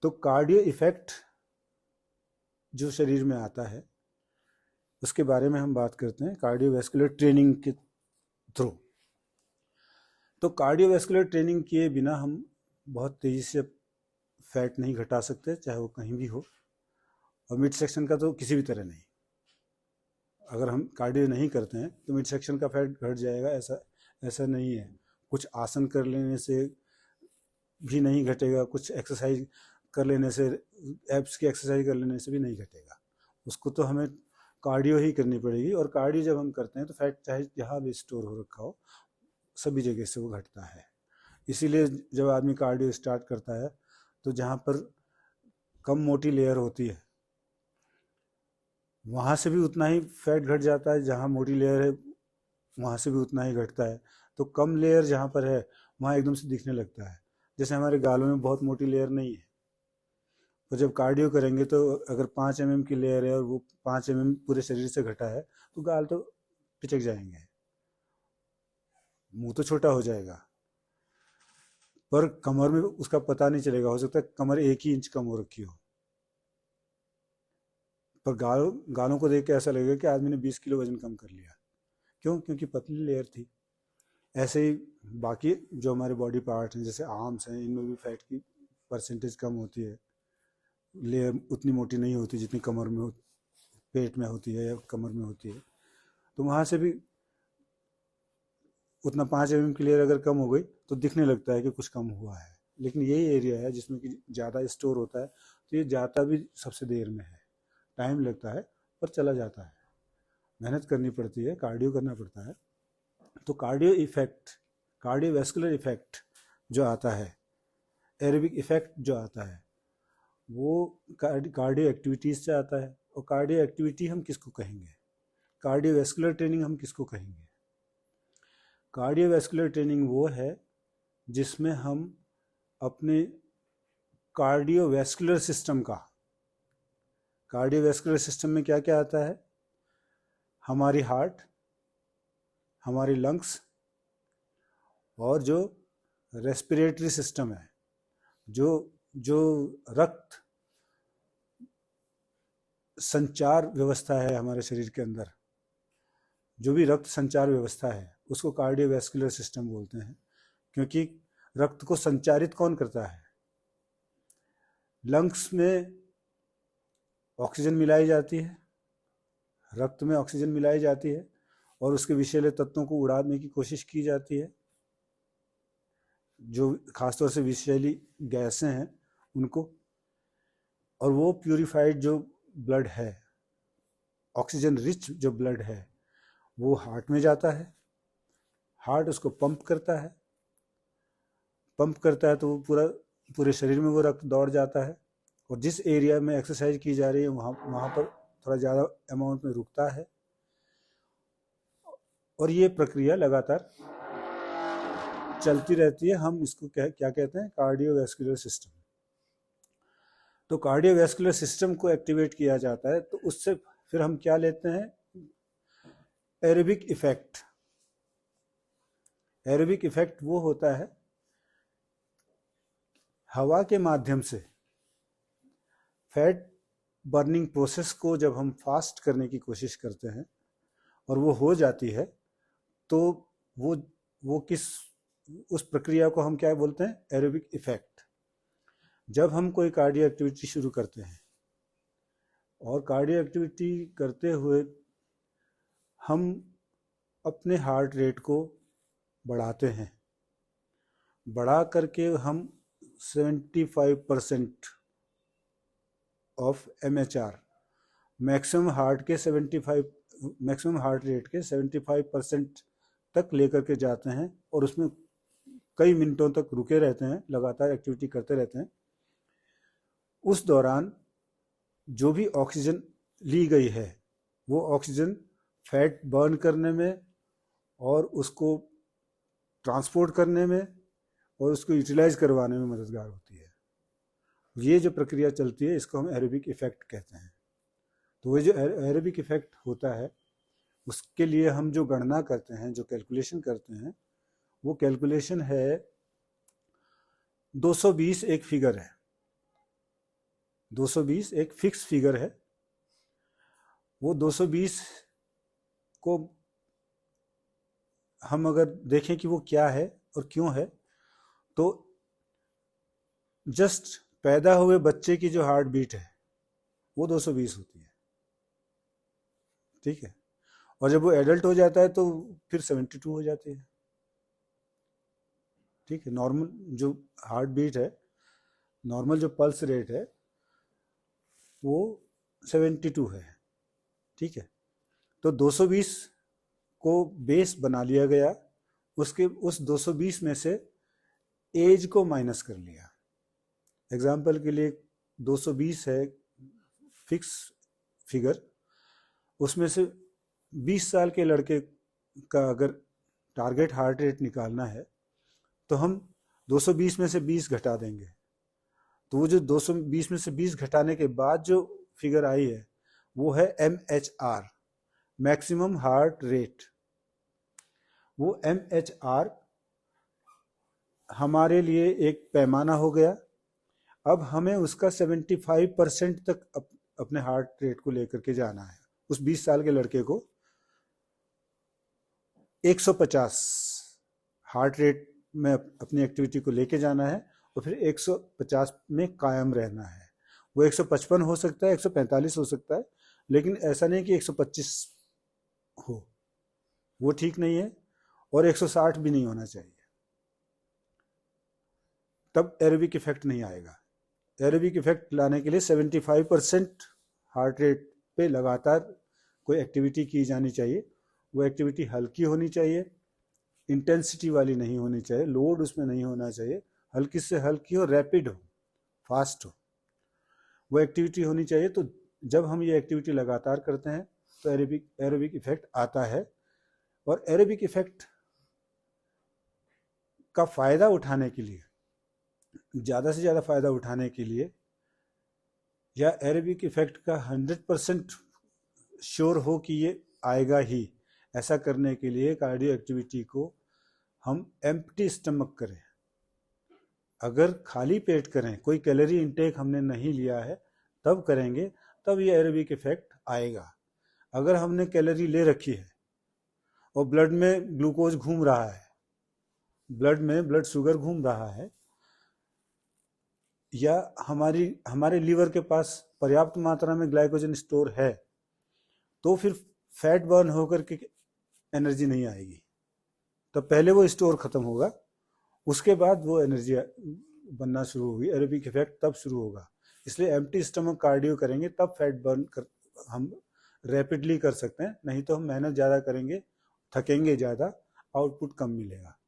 तो cardio effect जो शरीर में आता है उसके बारे में हम बात करते हैं कार्डियोवैस्कुलर ट्रेनिंग के थ्रू। तो कार्डियोवैस्कुलर ट्रेनिंग किए बिना हम बहुत तेज़ी से फैट नहीं घटा सकते, चाहे वो कहीं भी हो, और मिड सेक्शन का तो किसी भी तरह नहीं। अगर हम कार्डियो नहीं करते हैं तो मिड सेक्शन का फैट घट जाएगा, ऐसा नहीं है। कुछ आसन कर लेने से भी नहीं घटेगा, कुछ एक्सरसाइज कर लेने से, एब्स की एक्सरसाइज कर लेने से भी नहीं घटेगा। उसको तो हमें कार्डियो ही करनी पड़ेगी, और कार्डियो जब हम करते हैं तो फैट चाहे जहाँ भी स्टोर हो रखा हो सभी जगह से वो घटता है। इसीलिए जब आदमी कार्डियो स्टार्ट करता है तो जहाँ पर कम मोटी लेयर होती है वहाँ से भी उतना ही फैट घट जाता है, जहाँ मोटी लेयर है वहाँ से भी उतना ही घटता है। तो कम लेयर जहाँ पर है वहाँ एकदम से दिखने लगता है। जैसे हमारे गालों में बहुत मोटी लेयर नहीं है, तो जब कार्डियो करेंगे तो अगर 5 mm की लेयर है और वो 5 mm पूरे शरीर से घटा है तो गाल तो पिचक जाएंगे, मुंह तो छोटा हो जाएगा, पर कमर में उसका पता नहीं चलेगा। हो सकता है कमर 1 ही इंच कम हो रखी हो, पर गालों को देख के ऐसा लगेगा कि आदमी ने 20 किलो वजन कम कर लिया। क्यों? क्योंकि पतली लेयर थी। ऐसे ही बाकी जो हमारे बॉडी पार्ट हैं, जैसे आर्म्स हैं, इनमें भी फैट की परसेंटेज कम होती है, लेयर उतनी मोटी नहीं होती जितनी कमर में पेट में होती है या कमर में होती है। तो वहाँ से भी उतना 5 mm की लेयर अगर कम हो गई तो दिखने लगता है कि कुछ कम हुआ है, लेकिन यही एरिया है जिसमें कि ज़्यादा स्टोर होता है, तो ये जाता भी सबसे देर में है, टाइम लगता है पर चला जाता है। मेहनत करनी पड़ती है, कार्डियो करना पड़ता है। तो कार्डियो इफेक्ट, कार्डियोवैस्कुलर इफेक्ट जो आता है, एरोबिक इफेक्ट जो आता है, वो कार्डियो एक्टिविटीज़ से आता है। और कार्डियो एक्टिविटी हम किसको कहेंगे, कार्डियोवैस्कुलर ट्रेनिंग हम किसको कहेंगे? कार्डियोवैस्कुलर ट्रेनिंग वो है जिसमें हम अपने कार्डियोवैस्कुलर सिस्टम का, कार्डियोवैस्कुलर सिस्टम में क्या क्या आता है? हमारी हार्ट, हमारी लंग्स, और जो रेस्पिरेटरी सिस्टम है, जो रक्त संचार व्यवस्था है हमारे शरीर के अंदर, जो भी रक्त संचार व्यवस्था है उसको कार्डियोवैस्कुलर सिस्टम बोलते हैं। क्योंकि रक्त को संचारित कौन करता है? लंग्स में ऑक्सीजन मिलाई जाती है, रक्त में ऑक्सीजन मिलाई जाती है और उसके विषैले तत्वों को उड़ाने की कोशिश की जाती है, जो खासतौर से विषैली गैसें हैं उनको। और वो प्यूरिफाइड जो ब्लड है, ऑक्सीजन रिच जो ब्लड है, वो हार्ट में जाता है। हार्ट उसको पंप करता है, पंप करता है तो वो पूरे शरीर में वो रक्त दौड़ जाता है, और जिस एरिया में एक्सरसाइज की जा रही है वहाँ पर थोड़ा ज़्यादा अमाउंट में रुकता है। और ये प्रक्रिया लगातार चलती रहती है। हम इसको क्या कहते हैं? Cardiovascular system. तो कार्डियोवैस्कुलर सिस्टम को एक्टिवेट किया जाता है तो उससे फिर हम क्या लेते हैं? Aerobic effect. एरोबिक इफेक्ट वो होता है हवा के माध्यम से फैट बर्निंग प्रोसेस को जब हम फास्ट करने की कोशिश करते हैं और वो हो जाती है तो वो किस, उस प्रक्रिया को हम क्या बोलते हैं? Aerobic effect. जब हम कोई कार्डियो एक्टिविटी शुरू करते हैं और कार्डियो एक्टिविटी करते हुए हम अपने हार्ट रेट को बढ़ाते हैं, बढ़ा करके हम 75% of MHR, maximum heart rate के 75% तक लेकर के जाते हैं, और उसमें कई मिनटों तक रुके रहते हैं, लगातार एक्टिविटी करते रहते हैं। उस दौरान जो भी ऑक्सीजन ली गई है वो ऑक्सीजन फैट बर्न करने में और उसको ट्रांसपोर्ट करने में और उसको यूटिलाइज करवाने में मददगार होती है। ये जो प्रक्रिया चलती है इसको हम एरोबिक इफेक्ट कहते हैं। तो वो जो एरोबिक इफेक्ट होता है उसके लिए हम जो गणना करते हैं, जो कैलकुलेशन करते हैं, वो कैलकुलेशन है 220 एक फिगर है। 220 एक फिक्स फिगर है। वो 220 को हम अगर देखें कि वो क्या है और क्यों है, तो जस्ट पैदा हुए बच्चे की जो हार्ट बीट है वो 220 होती है, ठीक है। और जब वो एडल्ट हो जाता है तो फिर 72 हो जाती है, ठीक है। नॉर्मल जो हार्ट बीट है, नॉर्मल जो पल्स रेट है वो 72 है, ठीक है। तो 220 को बेस बना लिया गया, उसके उस 220 में से एज को माइनस कर लिया। एग्जाम्पल के लिए 220 है फिक्स फिगर, उसमें से 20 साल के लड़के का अगर टारगेट हार्ट रेट निकालना है तो हम 220 में से 20 घटा देंगे, तो वो जो 220 में से 20 घटाने के बाद जो फिगर आई है वो है MHR, मैक्सिमम हार्ट रेट। वो MHR हमारे लिए एक पैमाना हो गया। अब हमें उसका 75% तक अपने हार्ट रेट को लेकर के जाना है। उस 20 साल के लड़के को 150 हार्ट रेट में अपनी एक्टिविटी को लेके जाना है और फिर 150 में कायम रहना है। वो 155 हो सकता है, 145 हो सकता है, लेकिन ऐसा नहीं कि 125 हो, वो ठीक नहीं है। और 160 भी नहीं होना चाहिए, तब एरोबिक इफेक्ट नहीं आएगा। एरोबिक इफेक्ट लाने के लिए 75% हार्ट रेट पे लगातार कोई एक्टिविटी की जानी चाहिए। वो एक्टिविटी हल्की होनी चाहिए, इंटेंसिटी वाली नहीं होनी चाहिए, लोड उसमें नहीं होना चाहिए, हल्की से हल्की हो, रैपिड हो, फास्ट हो, वो एक्टिविटी होनी चाहिए। तो जब हम ये एक्टिविटी लगातार करते हैं तो एरोबिक इफेक्ट आता है। और एरोबिक इफेक्ट का फ़ायदा उठाने के लिए, ज़्यादा से ज़्यादा फ़ायदा उठाने के लिए, या एरोबिक इफेक्ट का 100% श्योर हो कि ये आएगा ही, ऐसा करने के लिए कार्डियो एक्टिविटी को हम एम्प्टी स्टमक करें। अगर खाली पेट करें, कोई कैलोरी इंटेक हमने नहीं लिया है, तब करेंगे, तब ये एरोबिक इफेक्ट आएगा। अगर हमने कैलोरी ले रखी है और ब्लड में ग्लूकोज घूम रहा है, ब्लड में ब्लड शुगर घूम रहा है, या हमारे लीवर के पास पर्याप्त मात्रा में ग्लाइकोजन स्टोर है, तो फिर फैट बर्न होकर के एनर्जी नहीं आएगी। तो पहले वो स्टोर खत्म होगा, उसके बाद वो एनर्जी बनना शुरू होगी, एरोबिक इफेक्ट तब शुरू होगा। इसलिए एम्प्टी स्टमक कार्डियो करेंगे तब फैट बर्न हम रैपिडली कर सकते हैं, नहीं तो हम मेहनत ज़्यादा करेंगे, थकेंगे ज़्यादा, आउटपुट कम मिलेगा।